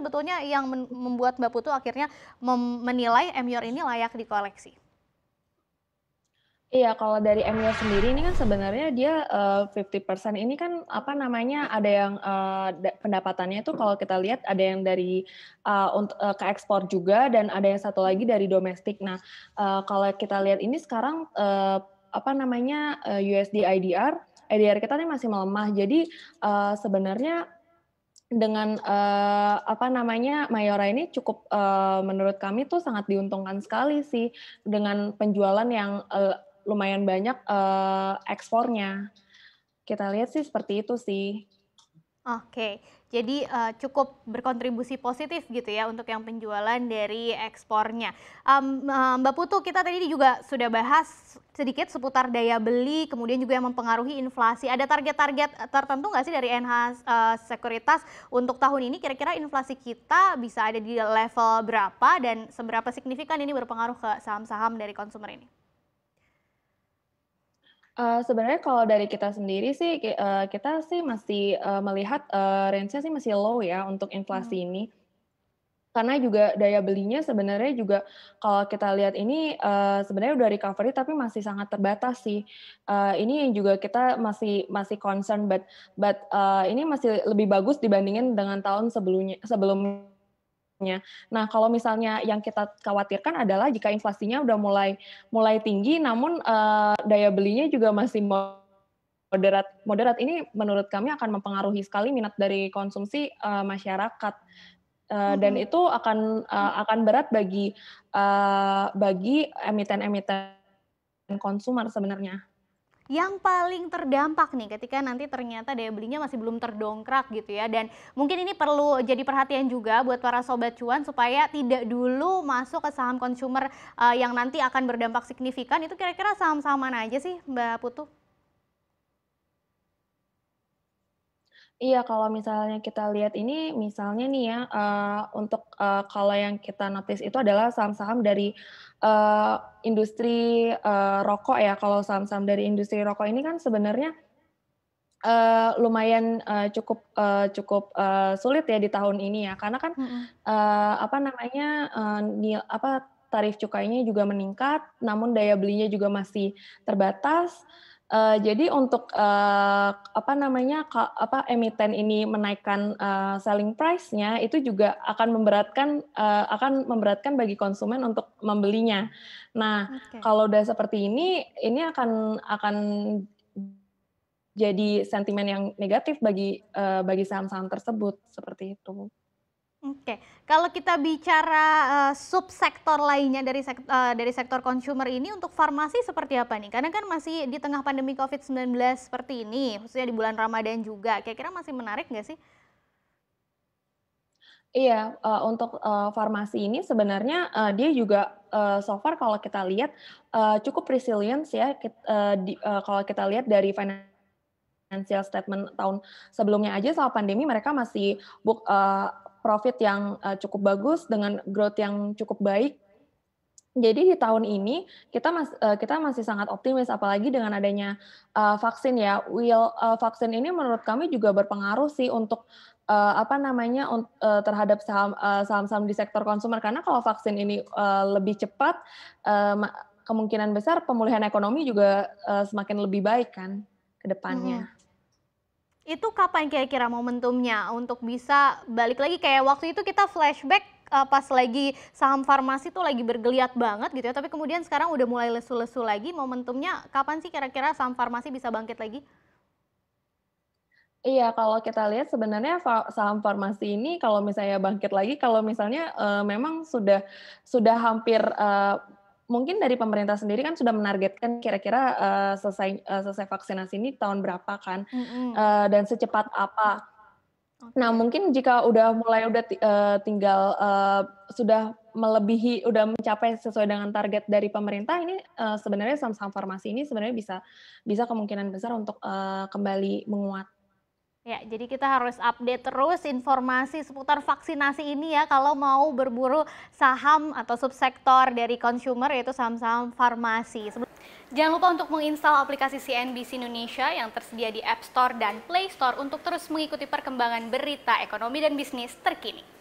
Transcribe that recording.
sebetulnya yang membuat Mbak Putu akhirnya menilai Emyor ini layak dikoleksi? Iya, kalau dari Emil sendiri ini kan sebenarnya dia, 50% ini kan, apa namanya, ada yang, pendapatannya itu kalau kita lihat ada yang dari, ke ekspor juga dan ada yang satu lagi dari domestik. Nah, kalau kita lihat ini sekarang, apa namanya, USD IDR kita nih masih melemah. Jadi, sebenarnya dengan, apa namanya, Mayora ini cukup, menurut kami tuh sangat diuntungkan sekali sih dengan penjualan yang, lumayan banyak, ekspornya. Kita lihat sih seperti itu sih. Oke, jadi, cukup berkontribusi positif gitu ya untuk yang penjualan dari ekspornya. Mbak Putu, kita tadi juga sudah bahas sedikit seputar daya beli, kemudian juga yang mempengaruhi inflasi. Ada target-target tertentu nggak sih dari NH Sekuritas untuk tahun ini kira-kira inflasi kita bisa ada di level berapa dan seberapa signifikan ini berpengaruh ke saham-saham dari konsumer ini? Sebenarnya kalau dari kita sendiri sih, kita sih masih, melihat, range-nya sih masih low ya untuk Mmm. inflasi ini. Karena juga daya belinya sebenarnya juga kalau kita lihat ini, sebenarnya udah recovery tapi masih sangat terbatas sih. Ini yang juga kita masih masih concern ini masih lebih bagus dibandingin dengan tahun sebelumnya. Nah, kalau misalnya yang kita khawatirkan adalah jika inflasinya udah mulai mulai tinggi namun, daya belinya juga masih moderat moderat, ini menurut kami akan mempengaruhi sekali minat dari konsumsi, masyarakat. Dan Mhm. itu akan berat bagi emiten-emiten konsumer sebenarnya. Yang paling terdampak nih ketika nanti ternyata daya belinya masih belum terdongkrak gitu ya, dan mungkin ini perlu jadi perhatian juga buat para sobat cuan supaya tidak dulu masuk ke saham consumer, yang nanti akan berdampak signifikan. Itu kira-kira saham-saham mana aja sih Mbak Putu? Iya, kalau misalnya kita lihat ini, misalnya nih ya, untuk, kalau yang kita notice itu adalah saham-saham dari, industri, rokok ya. Kalau saham-saham dari industri rokok ini kan sebenarnya, lumayan, cukup, sulit ya di tahun ini ya, karena kan, Mhm. apa namanya, tarif cukainya juga meningkat, namun daya belinya juga masih terbatas. Jadi untuk, apa namanya, emiten ini menaikkan, selling price-nya itu juga akan memberatkan bagi konsumen untuk membelinya. Nah, Oke. kalau udah seperti ini akan jadi sentimen yang negatif bagi saham-saham tersebut, seperti itu. Oke, kalau kita bicara, subsektor lainnya dari sektor consumer ini untuk farmasi seperti apa nih? Karena kan masih di tengah pandemi COVID-19 seperti ini, khususnya di bulan Ramadan juga, kira-kira masih menarik nggak sih? Iya, untuk, farmasi ini sebenarnya, dia juga, so far kalau kita lihat, cukup resilience ya, kalau kita lihat dari financial statement tahun sebelumnya aja selama pandemi mereka masih profit yang, cukup bagus dengan growth yang cukup baik. Jadi di tahun ini kita masih sangat optimis apalagi dengan adanya, vaksin ya. Vaksin ini menurut kami juga berpengaruh sih untuk, apa namanya, terhadap saham-saham di sektor konsumer karena kalau vaksin ini, lebih cepat, eee, ma kemungkinan besar pemulihan ekonomi juga, semakin lebih baik kan ke Mhm. depannya. Itu kapan kira-kira momentumnya untuk bisa balik lagi kayak waktu itu kita flashback, pas lagi saham farmasi tuh lagi bergeliat banget gitu ya, tapi kemudian sekarang udah mulai lesu-lesu lagi, momentumnya kapan sih kira-kira saham farmasi bisa bangkit lagi? Iya, kalau kita lihat sebenarnya saham farmasi ini kalau misalnya bangkit lagi, kalau misalnya, memang sudah hampir, mungkin dari pemerintah sendiri kan sudah menargetkan kira-kira, selesai vaksinasi ini tahun berapa kan, Mhm. dan secepat apa. Nah, Oke. mungkin jika tinggal, sudah udah mencapai sesuai dengan target dari pemerintah ini, sebenarnya saham-saham farmasi ini sebenarnya bisa bisa kemungkinan besar untuk, kembali menguat. Ya, jadi kita harus update terus informasi seputar vaksinasi ini ya kalau mau berburu saham atau subsektor dari consumer yaitu saham-saham farmasi. Jangan lupa untuk menginstal aplikasi CNBC Indonesia yang tersedia di App Store dan Play Store untuk terus mengikuti perkembangan berita ekonomi dan bisnis terkini.